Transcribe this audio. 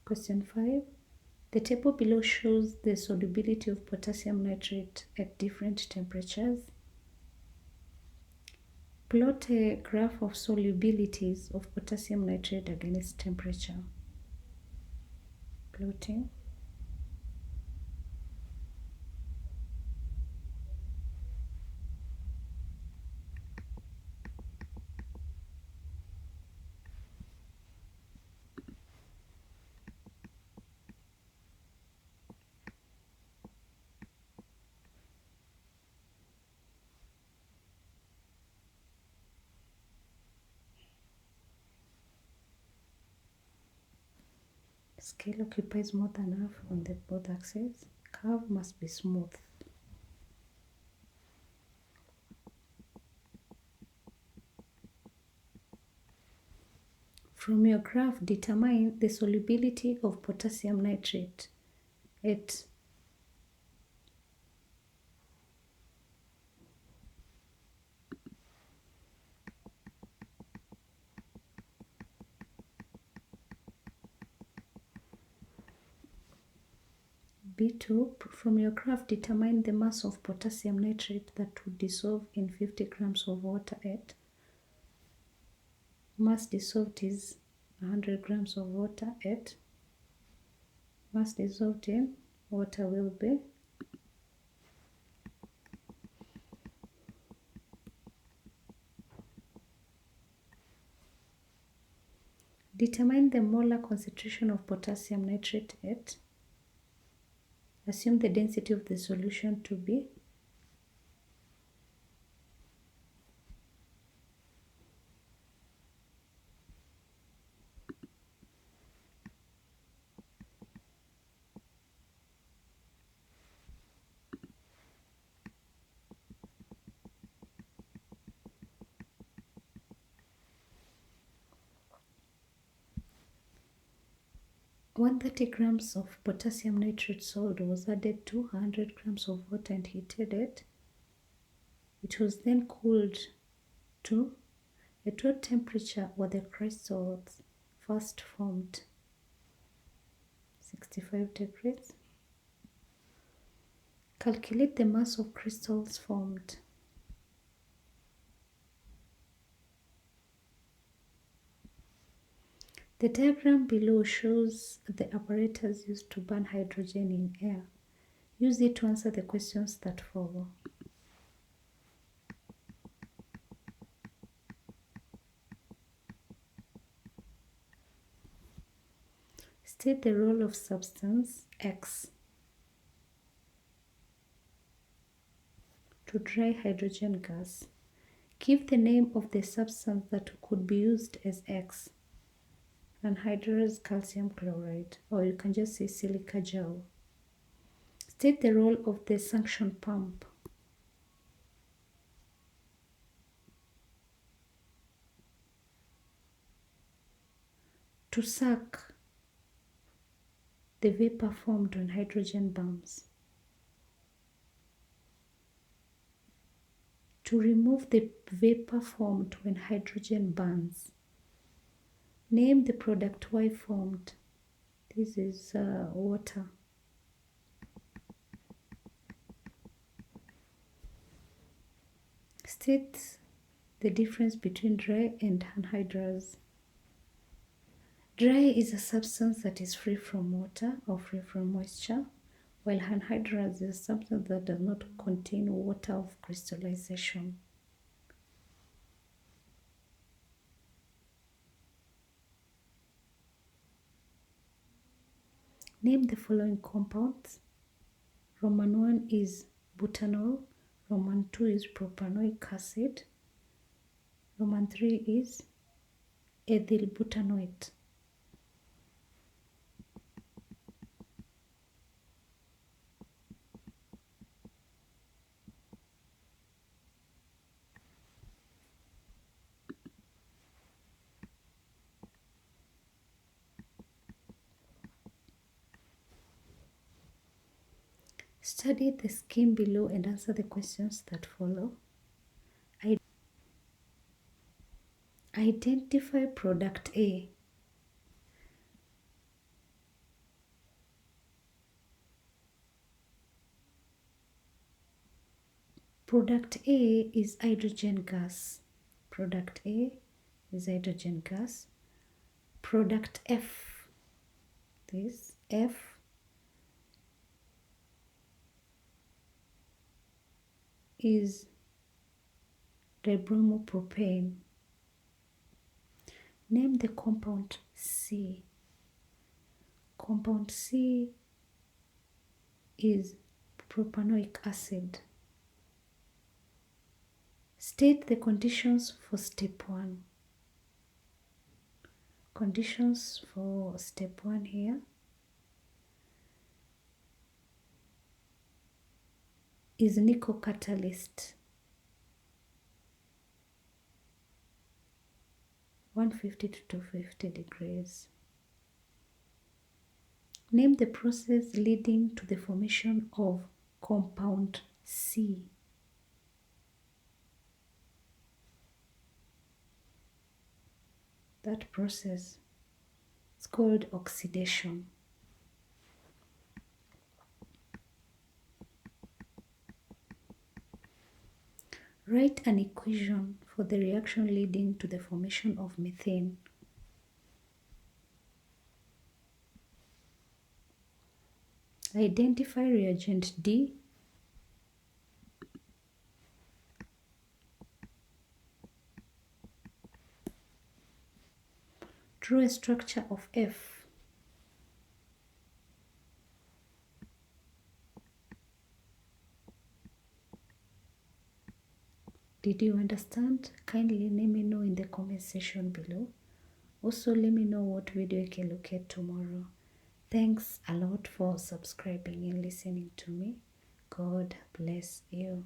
Question 5. The table below shows the solubility of potassium nitrate at different temperatures. Plot a graph of solubilities of potassium nitrate against temperature. Plotting. Scale occupies more than half on the both axes. Curve must be smooth. From your graph, determine the solubility of potassium nitrate at B2. From your graph, determine the mass of potassium nitrate that would dissolve in 50 grams of water at mass dissolved is 100 grams of water at mass dissolved in water will be determine the molar concentration of potassium nitrate at assume the density of the solution to be When 30 grams of potassium nitrate salt was added to 100 grams of water and heated it was then cooled to at what temperature were the crystals first formed? 65 degrees. Calculate the mass of crystals formed. The diagram below shows the apparatus used to burn hydrogen in air. Use it to answer the questions that follow. State the role of substance X to dry hydrogen gas. Give the name of the substance that could be used as X. Anhydrous calcium chloride, or you can just say silica gel. State the role of the suction pump. To suck the vapor formed when hydrogen burns. To remove the vapor formed when hydrogen burns. Name the product Y formed. This is water. State the difference between dry and anhydrous. Dry is a substance that is free from water or free from moisture, while anhydrous is a substance that does not contain water of crystallization. Name the following compounds. Roman 1 is butanol. Roman 2 is propanoic acid. Roman 3 is ethyl butanoate. Study the scheme below and answer the questions that follow. Identify product A. Product A is hydrogen gas. Product A is hydrogen gas. Product F, this F is dibromopropane. Name the compound C. Compound C is propanoic acid. State the conditions for step 1. Conditions for step 1 here is nickel catalyst, 150 to 250 degrees. Name the process leading to the formation of compound C. That process is called oxidation. Write an equation for the reaction leading to the formation of methane. Identify reagent D. Draw a structure of F. Did you understand? Kindly let me know in the comment section below. Also let me know what video I can look at tomorrow. Thanks a lot for subscribing and listening to me. God bless you.